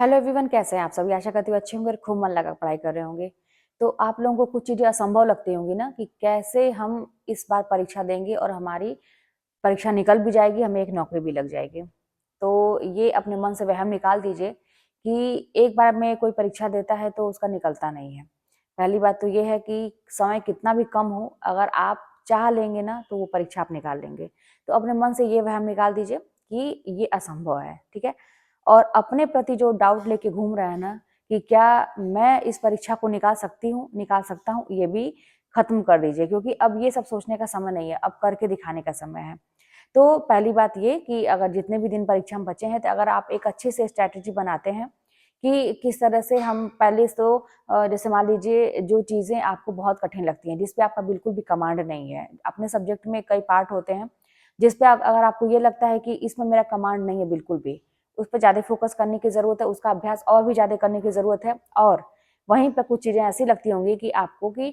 Hello everyone, कैसे हैं आप सभी। आशा करती हूँ अच्छे होंगे और खूब मन लगा पढ़ाई कर रहे होंगे। तो आप लोगों को कुछ चीजें असंभव लगती होंगी ना, कि कैसे हम इस बार परीक्षा देंगे और हमारी परीक्षा निकल भी जाएगी, हमें एक नौकरी भी लग जाएगी। तो ये अपने मन से वहम निकाल दीजिए कि एक बार में कोई परीक्षा देता है तो उसका निकलता नहीं है। पहली बात तो ये है कि समय कितना भी कम हो, अगर आप चाह लेंगे ना तो वो परीक्षा आप निकाल लेंगे। तो अपने मन से ये वहम निकाल दीजिए कि ये असंभव है, ठीक है। और अपने प्रति जो डाउट लेके घूम रहा है ना, कि क्या मैं इस परीक्षा को निकाल सकती हूँ, निकाल सकता हूँ, ये भी खत्म कर दीजिए, क्योंकि अब ये सब सोचने का समय नहीं है, अब करके दिखाने का समय है। तो पहली बात ये कि अगर जितने भी दिन परीक्षा में बचे हैं, तो अगर आप एक अच्छे से स्ट्रैटेजी बनाते हैं कि किस तरह से हम पहले तो जैसे मान लीजिए जो चीज़ें आपको बहुत कठिन लगती हैं, जिस पे आपका बिल्कुल भी कमांड नहीं है, अपने सब्जेक्ट में कई पार्ट होते हैं जिस पे अगर आपको ये लगता है कि इसमें मेरा कमांड नहीं है बिल्कुल भी, उस पर ज़्यादा फोकस करने की ज़रूरत है, उसका अभ्यास और भी ज़्यादा करने की ज़रूरत है। और वहीं पे कुछ चीज़ें ऐसी लगती होंगी कि आपको कि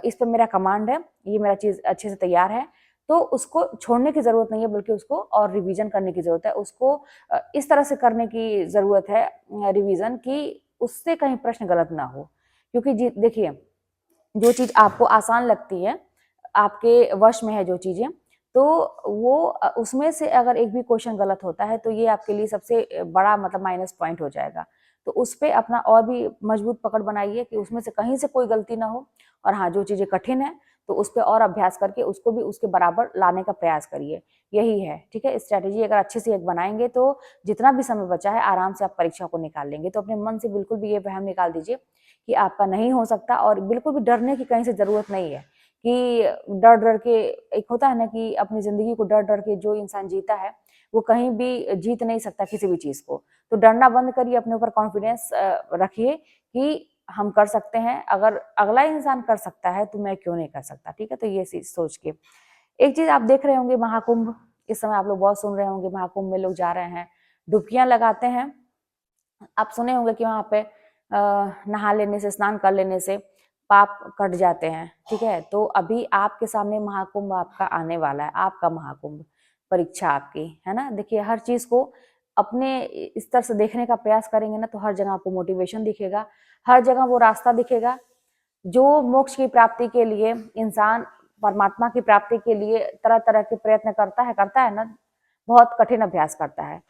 इस पे मेरा कमांड है, ये मेरा चीज़ अच्छे से तैयार है, तो उसको छोड़ने की ज़रूरत नहीं है, बल्कि उसको और रिवीजन करने की ज़रूरत है। उसको इस तरह से करने की ज़रूरत है रिवीजन, कि उससे कहीं प्रश्न गलत ना हो। क्योंकि जी देखिए, जो चीज़ आपको आसान लगती है, आपके वश में है जो चीज़ें, तो वो उसमें से अगर एक भी क्वेश्चन गलत होता है तो ये आपके लिए सबसे बड़ा मतलब माइनस पॉइंट हो जाएगा। तो उस पे अपना और भी मजबूत पकड़ बनाइए कि उसमें से कहीं से कोई गलती ना हो। और हाँ, जो चीज़ें कठिन है तो उस पे और अभ्यास करके उसको भी उसके बराबर लाने का प्रयास करिए। यही है, ठीक है। स्ट्रैटेजी अगर अच्छे से एक बनाएंगे तो जितना भी समय बचा है आराम से आप परीक्षा को निकाल लेंगे। तो अपने मन से बिल्कुल भी ये वहम निकाल दीजिए कि आपका नहीं हो सकता, और बिल्कुल भी डरने की कहीं से ज़रूरत नहीं है कि डर डर के, एक होता है ना कि अपनी ज़िंदगी को डर डर के जो इंसान जीता है वो कहीं भी जीत नहीं सकता किसी भी चीज़ को। तो डरना बंद करिए, अपने ऊपर कॉन्फिडेंस रखिए कि हम कर सकते हैं। अगर अगला इंसान कर सकता है तो मैं क्यों नहीं कर सकता, ठीक है। तो ये सोच के एक चीज़ आप देख रहे होंगे, महाकुंभ, इस समय आप लोग बहुत सुन रहे होंगे, महाकुंभ में लोग जा रहे हैं, डुबकियां लगाते हैं। आप सुने होंगे कि वहां पे नहा लेने से, स्नान कर लेने से पाप कट जाते हैं, ठीक है। तो अभी आपके सामने महाकुंभ आपका आने वाला है, आपका महाकुंभ, परीक्षा आपकी है ना। देखिए, हर चीज को अपने स्तर से देखने का प्रयास करेंगे ना, तो हर जगह आपको मोटिवेशन दिखेगा, हर जगह वो रास्ता दिखेगा जो मोक्ष की प्राप्ति के लिए इंसान परमात्मा की प्राप्ति के लिए तरह तरह के प्रयत्न करता है ना, बहुत कठिन अभ्यास करता है।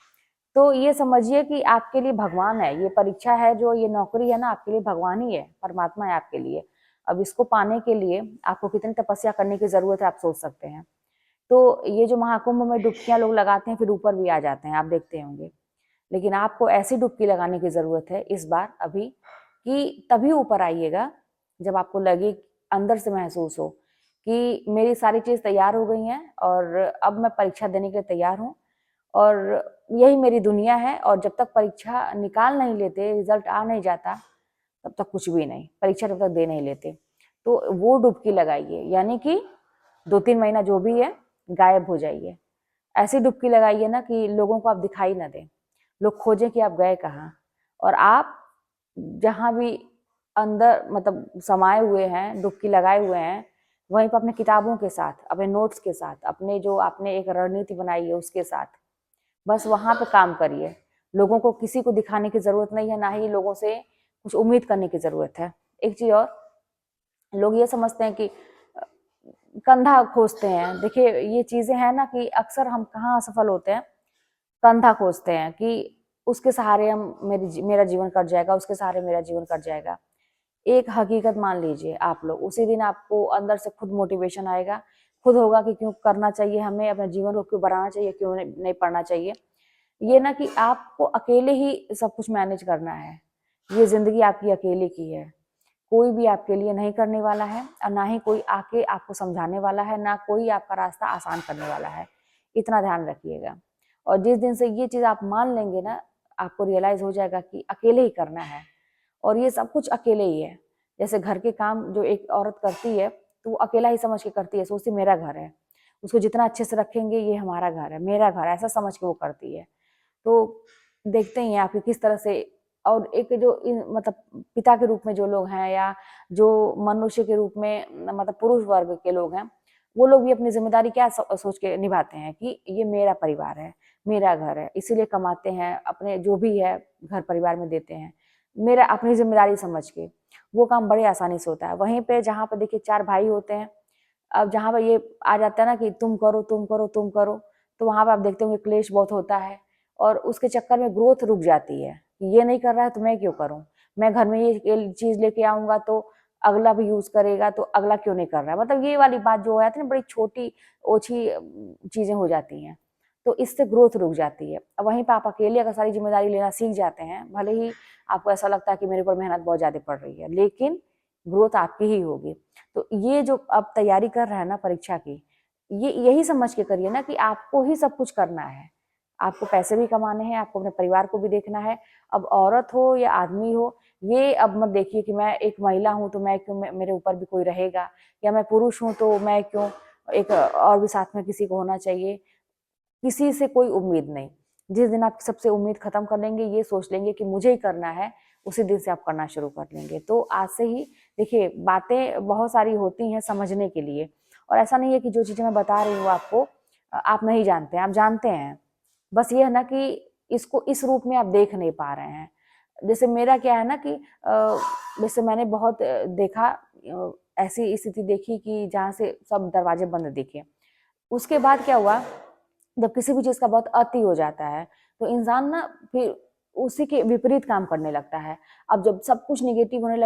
तो ये समझिए कि आपके लिए भगवान है, ये परीक्षा है, जो ये नौकरी है ना, आपके लिए भगवान ही है, परमात्मा है आपके लिए। अब इसको पाने के लिए आपको कितनी तपस्या करने की जरूरत है, आप सोच सकते हैं। तो ये जो महाकुंभ में डुबकियां लोग लगाते हैं फिर ऊपर भी आ जाते हैं, आप देखते होंगे। लेकिन आपको ऐसी डुबकी लगाने की जरूरत है इस बार अभी, कि तभी ऊपर आइएगा जब आपको लगे, अंदर से महसूस हो कि मेरी सारी चीज तैयार हो गई हैं और अब मैं परीक्षा देने के लिए तैयार हूँ, और यही मेरी दुनिया है। और जब तक परीक्षा निकाल नहीं लेते, रिजल्ट आ नहीं जाता, तब तक कुछ भी नहीं, परीक्षा जब तक दे नहीं लेते। तो वो डुबकी लगाइए, यानी कि 2-3 महीना जो भी है गायब हो जाइए। ऐसी डुबकी लगाइए ना कि लोगों को आप दिखाई ना दें, लोग खोजें कि आप गए कहाँ। और आप जहाँ भी अंदर मतलब समाये हुए हैं, डुबकी लगाए हुए हैं, वहीं पर अपने किताबों के साथ, अपने नोट्स के साथ, अपने जो आपने एक रणनीति बनाई है उसके साथ बस वहां पे काम करिए। लोगों को किसी को दिखाने की जरूरत नहीं है, ना ही लोगों से कुछ उम्मीद करने की जरूरत है। एक चीज और, लोग ये समझते हैं कि कंधा खोजते हैं। देखिए, ये चीजें हैं ना कि अक्सर हम कहाँ असफल होते हैं, कंधा खोजते हैं कि उसके सहारे हम मेरा जीवन कट जाएगा, उसके सहारे मेरा जीवन कट जाएगा। एक हकीकत मान लीजिए आप लोग, उसी दिन आपको अंदर से खुद मोटिवेशन आएगा, खुद होगा कि क्यों करना चाहिए हमें, अपने जीवन को क्यों बढ़ाना चाहिए, क्यों नहीं पढ़ना चाहिए। ये ना कि आपको अकेले ही सब कुछ मैनेज करना है, ये जिंदगी आपकी अकेले की है, कोई भी आपके लिए नहीं करने वाला है, और ना ही कोई आके आपको समझाने वाला है, ना कोई आपका रास्ता आसान करने वाला है। इतना ध्यान रखिएगा। और जिस दिन से ये चीज आप मान लेंगे ना, आपको रियलाइज हो जाएगा कि अकेले ही करना है, और ये सब कुछ अकेले ही है। जैसे घर के काम जो एक औरत करती है, तो वो अकेला ही समझ के करती है, सोचती मेरा घर है, उसको जितना अच्छे से रखेंगे ये हमारा घर है, मेरा घर, ऐसा समझ के वो करती है। तो देखते ही हैं आप किस तरह से। और एक जो मतलब पिता के रूप में जो लोग हैं, या जो मनुष्य के रूप में मतलब पुरुष वर्ग के लोग हैं, वो लोग भी अपनी जिम्मेदारी क्या सोच के निभाते हैं कि ये मेरा परिवार है, मेरा घर है, इसीलिए कमाते हैं, अपने जो भी है घर परिवार में देते हैं, मेरा अपनी जिम्मेदारी समझ के वो काम बड़े आसानी से होता है। वहीं पे जहाँ पे देखिए 4 भाई होते हैं, अब जहाँ पे ये आ जाता है ना कि तुम करो, तुम करो, तुम करो, तो वहाँ पे आप देखते होंगे क्लेश बहुत होता है और उसके चक्कर में ग्रोथ रुक जाती है। ये नहीं कर रहा है तो मैं क्यों करूँ? मैं घर में ये चीज़ लेके आऊँगा तो अगला भी यूज़ करेगा, तो अगला क्यों नहीं कर रहा है? मतलब ये वाली बात जो हो जाती है ना, बड़ी छोटी ओछी चीज़ें हो जाती हैं, तो इससे ग्रोथ रुक जाती है। अब वहीं पे आप अकेले अगर सारी ज़िम्मेदारी लेना सीख जाते हैं, भले ही आपको ऐसा लगता है कि मेरे ऊपर मेहनत बहुत ज़्यादा पड़ रही है, लेकिन ग्रोथ आपकी ही होगी। तो ये जो अब तैयारी कर रहा है ना परीक्षा की, ये यही समझ के करिए ना कि आपको ही सब कुछ करना है। आपको पैसे भी कमाने हैं, आपको अपने परिवार को भी देखना है। अब औरत हो या आदमी हो, ये अब मत देखिए कि मैं एक महिला हूँ तो मैं क्यों, मेरे ऊपर भी कोई रहेगा, या मैं पुरुष हूँ तो मैं क्यों, एक और भी साथ में किसी को होना चाहिए। किसी से कोई उम्मीद नहीं। जिस दिन आप सबसे उम्मीद खत्म कर लेंगे, ये सोच लेंगे कि मुझे ही करना है, उसी दिन से आप करना शुरू कर लेंगे। तो आज से ही देखिए, बातें बहुत सारी होती हैं समझने के लिए, और ऐसा नहीं है कि जो चीज़ें मैं बता रही हूँ आपको आप नहीं जानते हैं, आप जानते हैं। बस ये है ना कि इसको इस रूप में आप देख नहीं पा रहे हैं। जैसे मेरा क्या है ना कि जैसे मैंने बहुत देखा, ऐसी स्थिति देखी कि जहाँ से सब दरवाजे बंद दिखे। उसके बाद क्या हुआ, जब किसी भी चीज़ का बहुत अति हो जाता है, तो इंसान ना फिर उसी के विपरीत काम करने लगता है। अब जब सब कुछ नेगेटिव होने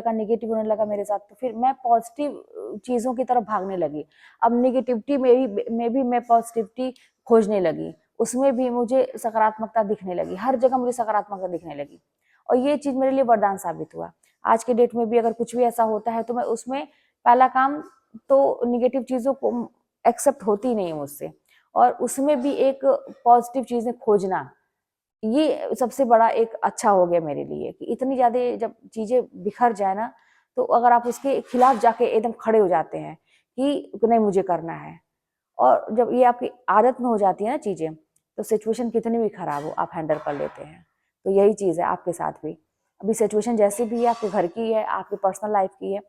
लगा मेरे साथ, तो फिर मैं पॉजिटिव चीज़ों की तरफ भागने लगी। अब नेगेटिविटी में भी मैं पॉजिटिविटी खोजने लगी। उसमें भी मुझे सकारात्मकता दिखने लगी, हर जगह मुझे सकारात्मकता दिखने लगी, और ये चीज़ मेरे लिए वरदान साबित हुआ। आज के डेट में भी अगर कुछ भी ऐसा होता है, तो मैं उसमें पहला काम तो नेगेटिव चीज़ों को एक्सेप्ट होती नहीं है मुझसे, और उसमें भी एक पॉजिटिव चीज़ें खोजना, ये सबसे बड़ा एक अच्छा हो गया मेरे लिए कि इतनी ज़्यादा जब चीज़ें बिखर जाए ना, तो अगर आप उसके खिलाफ जाके एकदम खड़े हो जाते हैं कि नहीं मुझे करना है, और जब ये आपकी आदत में हो जाती है ना चीज़ें, तो सिचुएशन कितनी भी खराब हो आप हैंडल कर लेते हैं। तो यही चीज़ है आपके साथ भी। अभी सिचुएशन जैसी भी है, आपके घर की है, आपकी पर्सनल लाइफ की है,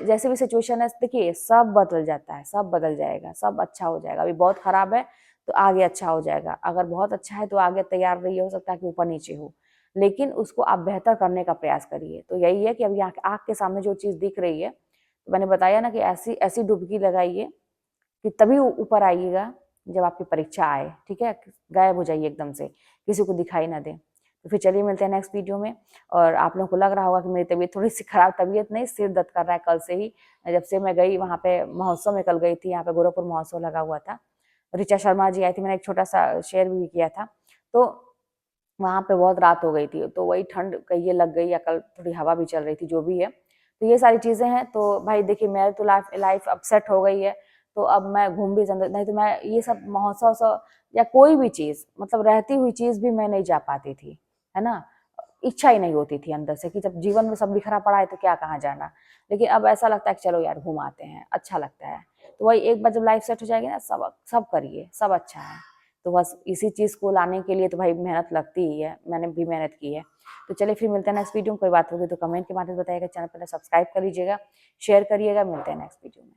जैसे भी सिचुएशन है, देखिए सब बदल जाता है, सब बदल जाएगा, सब अच्छा हो जाएगा। अभी बहुत खराब है तो आगे अच्छा हो जाएगा, अगर बहुत अच्छा है तो आगे तैयार रहिए, हो सकता है कि ऊपर नीचे हो, लेकिन उसको आप बेहतर करने का प्रयास करिए। तो यही है कि अभी आँख के सामने जो चीज़ दिख रही है, तो मैंने बताया ना कि ऐसी ऐसी डुबकी लगाइए कि तभी ऊपर आइएगा जब आपकी परीक्षा आए, ठीक है? गायब हो जाइए एकदम से, किसी को दिखाई ना दें। तो फिर चलिए मिलते हैं नेक्स्ट वीडियो में। और आप लोगों को लग रहा होगा कि मेरी तबीयत थोड़ी-सी खराब, तबीयत नहीं, सिर दर्द कर रहा है कल से ही। जब से मैं गई वहाँ पे महोत्सव में, कल गई थी, यहाँ पे गोरखपुर महोत्सव लगा हुआ था। ऋचा शर्मा जी आई थी, मैंने एक छोटा-सा शेयर भी किया था। तो वहाँ पे बहुत रात हो गई थी, तो वही ठंड कहिए लग गई, या कल थोड़ी हवा भी चल रही थी, जो भी है। तो ये सारी चीज़ें हैं। तो भाई देखिए, मेरी तो लाइफ अपसेट हो गई है, तो अब मैं घूम भी नहीं तो मैं ये सब महोत्सव या कोई भी चीज़, मतलब रहती हुई चीज़ भी मैं नहीं जा पाती थी, है ना? इच्छा ही नहीं होती थी अंदर से कि जब जीवन में सब बिखरा पड़ा है तो क्या कहाँ जाना। लेकिन अब ऐसा लगता है कि चलो यार घूम आते हैं, अच्छा लगता है। तो वही एक बार जब लाइफ सेट हो जाएगी ना, सब सब करिए, सब अच्छा है। तो बस इसी चीज़ को लाने के लिए तो भाई मेहनत लगती ही है, मैंने भी मेहनत की है। तो चलिए फिर मिलते हैं नेक्स्ट वीडियो में। कोई बात होगी तो कमेंट के माध्यम से बताइएगा, चैनल पहले सब्सक्राइब कर लीजिएगा, शेयर करिएगा। मिलते हैं नेक्स्ट वीडियो में।